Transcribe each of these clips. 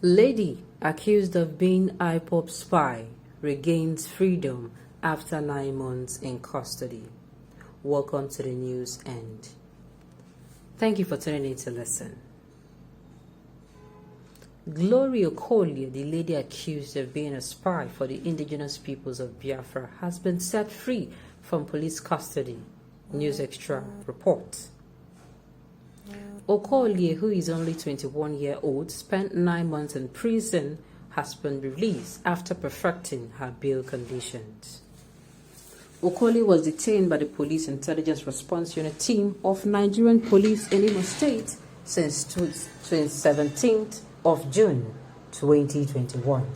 Lady accused of being Ipob spy regains freedom after 9 months in custody. Welcome to the news end. Thank you for tuning in to listen. Glory Okolie, the lady accused of being a spy for the indigenous peoples of Biafra, has been set free from police custody. News Extra reports. Okolie, who is only 21-year-old, spent 9 months in prison, has been released after perfecting her bail conditions. Okolie was detained by the Police Intelligence Response Unit team of Nigerian Police in Imo State since 17th of June 2021.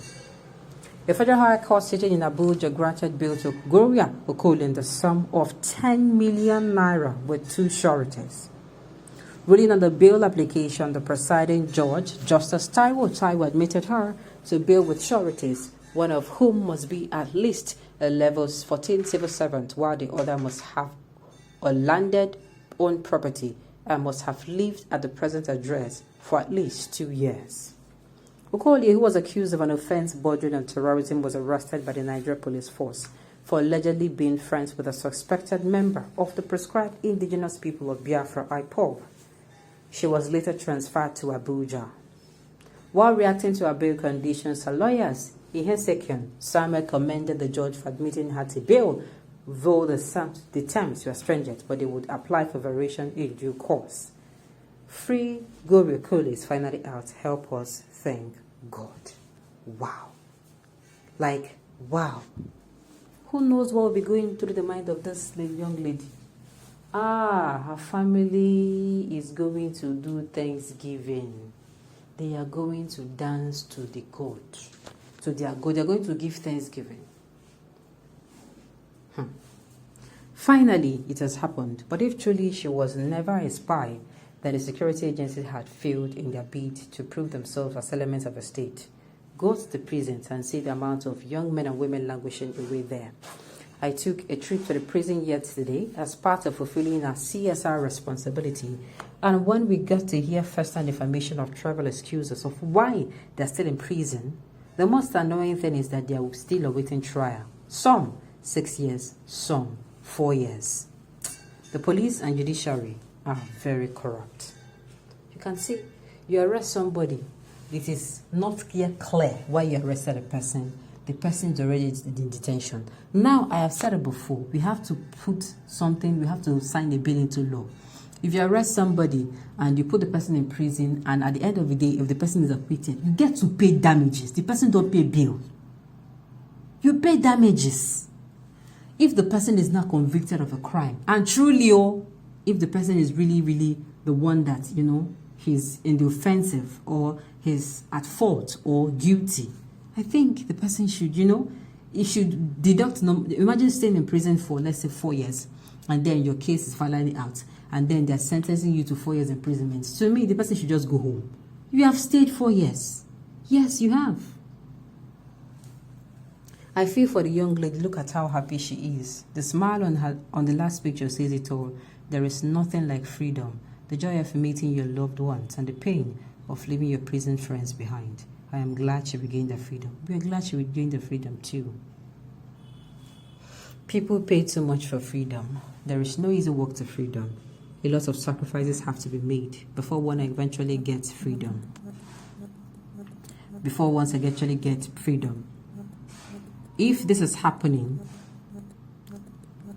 The Federal High Court sitting in Abuja granted bail to Glory Okolie in the sum of 10 million naira with 2 sureties. Ruling on the bail application, the presiding judge, Justice Taiwo, admitted her to bail with sureties, one of whom must be at least a level 14 civil servant, while the other must have a landed owned property and must have lived at the present address for at least 2 years. Okolie, who was accused of an offense bordering on terrorism, was arrested by the Nigeria Police Force for allegedly being friends with a suspected member of the proscribed indigenous people of Biafra, Ipob. She was later transferred to Abuja. While reacting to her bail conditions, her lawyers, Ihesekion Samuel, commended the judge for admitting her to bail, though the terms were stringent, but they would apply for variation in due course. Free Glory Okolie is finally out. Help us thank God. Wow. Wow. Who knows what will be going through the mind of this young lady? Her family is going to do Thanksgiving. They are going to dance to the God. To their God. They are going to give Thanksgiving. Finally, it has happened. But if truly she was never a spy, then the security agencies had failed in their bid to prove themselves as elements of a state. Go to the prisons and see the amount of young men and women languishing away there. I took a trip to the prison yesterday as part of fulfilling our CSR responsibility, and when we got to hear first-hand information of travel excuses of why they're still in prison, the most annoying thing is that they are still awaiting trial. Some 6 years, some 4 years. The police and judiciary are very corrupt. You can see, you arrest somebody, it is not yet clear why you arrested a person. The person is already in detention. Now, I have said it before, we have to put something, we have to sign a bill into law. If you arrest somebody and you put the person in prison, and at the end of the day, if the person is acquitted, you get to pay damages. The person don't pay bail. You pay damages. If the person is not convicted of a crime, and truly, if the person is really the one that, he's in the offensive, or he's at fault or guilty, I think the person should, it should deduct. Imagine staying in prison for, let's say, 4 years, and then your case is finally out, and then they're sentencing you to 4 years imprisonment. To me, the person should just go home. You have stayed 4 years. Yes, you have. I feel for the young lady. Look at how happy she is. The smile on the last picture says it all. There is nothing like freedom. The joy of meeting your loved ones and the pain of leaving your prison friends behind. I am glad she regained her freedom. We are glad she regained her freedom too. People pay too much for freedom. There is no easy walk to freedom. A lot of sacrifices have to be made before one eventually gets freedom. If this is happening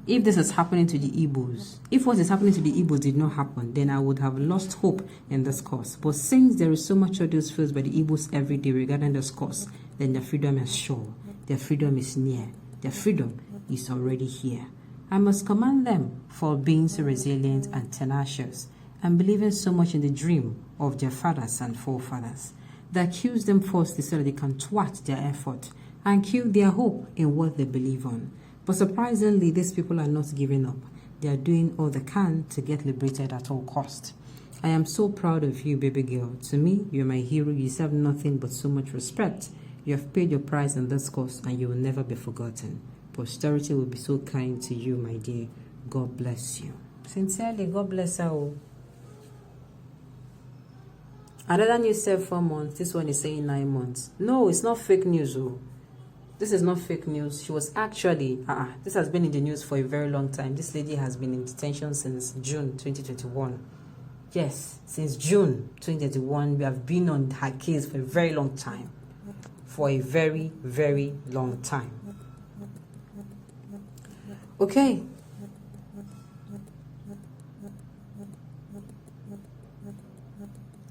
to the Igbos, if what is happening to the Igbos did not happen, then I would have lost hope in this cause. But since there is so much of those feels by the Igbos every day regarding this cause, then their freedom is sure. Their freedom is near. Their freedom is already here. I must commend them for being so resilient and tenacious and believing so much in the dream of their fathers and forefathers. They accuse them falsely so that they can thwart their effort and kill their hope in what they believe on. But surprisingly, these people are not giving up. They are doing all they can to get liberated at all cost. I am so proud of you, baby girl. To me, you're my hero. You deserve nothing but so much respect. You have paid your price in this cause, and you will never be forgotten. Posterity will be so kind to you, my dear. God bless you. Sincerely, God bless her. Another news said 4 months. This one is saying 9 months. No, it's not fake news. Oh. This is not fake news. She was actually, this has been in the news for a very long time. This lady has been in detention since June 2021. Yes, since June 2021, we have been on her case for a very long time. For a very, very long time. Okay.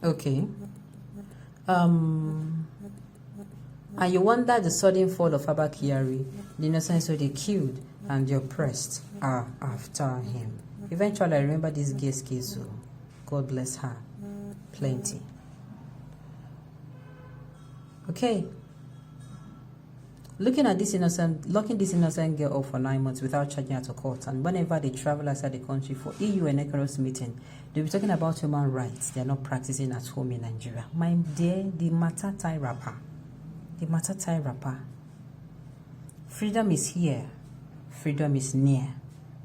Okay. And you wonder the sudden fall of Abba Kyari, the innocents who they killed and the oppressed are after him. Eventually, I remember this girl's case, so God bless her. Plenty. Okay. Locking this innocent girl up for 9 months without charging her to court, and whenever they travel outside the country for EU and ECOWAS meeting, they'll be talking about human rights. They're not practicing at home in Nigeria. My dear, the matter tie rapper. The matter tie rapper. Freedom is here. Freedom is near.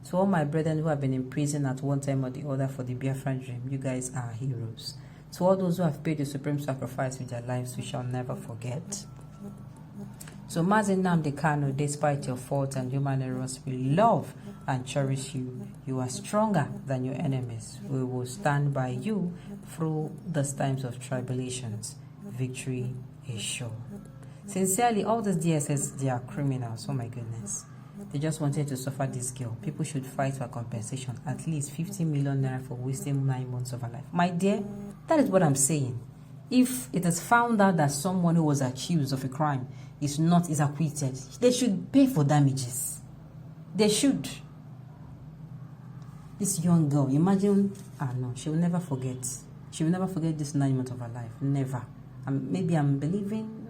To all my brethren who have been in prison at one time or the other for the Biafran dream, you guys are heroes. To all those who have paid the supreme sacrifice with their lives, we shall never forget. So Mazi Nnamdi Kanu, despite your faults and human errors, we love and cherish you. You are stronger than your enemies. We will stand by you through these times of tribulations. Victory is sure. Sincerely, all these DSS, they are criminals. Oh my goodness. They just wanted to suffer this girl. People should fight for compensation. At least 50 million naira for wasting 9 months of her life. My dear, that is what I'm saying. If it is found out that someone who was accused of a crime is acquitted, they should pay for damages. They should. This young girl, imagine, no, she will never forget. She will never forget this 9 months of her life. Never. Maybe I'm believing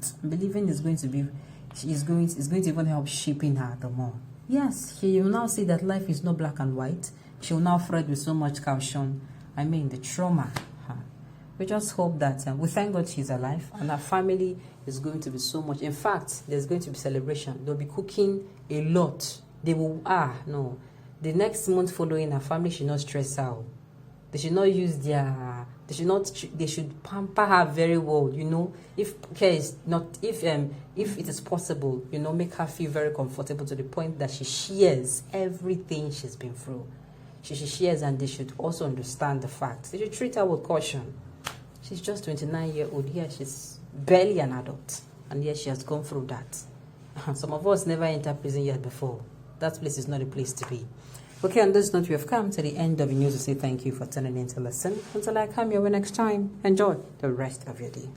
is going to be, it's going to even help shaping her the more. Yes, she will now see that life is not black and white. She will now thread with so much caution. I mean, the trauma. We just hope that we thank God she's alive, and her family is going to be so much. In fact, there's going to be celebration. They'll be cooking a lot. They will, no. The next month following, her family should not stress out. They should not use they should pamper her very well, you know. If it is possible, you know, make her feel very comfortable to the point that she shares everything she's been through. She shares, and they should also understand the fact. They should treat her with caution. She's just 29-year-old. Yeah, she's barely an adult. And yet she has gone through that. Some of us never entered prison yet before. That place is not a place to be. Okay, on this note, we have come to the end of the news to say thank you for tuning in to listen. Until I come your way next time, enjoy the rest of your day.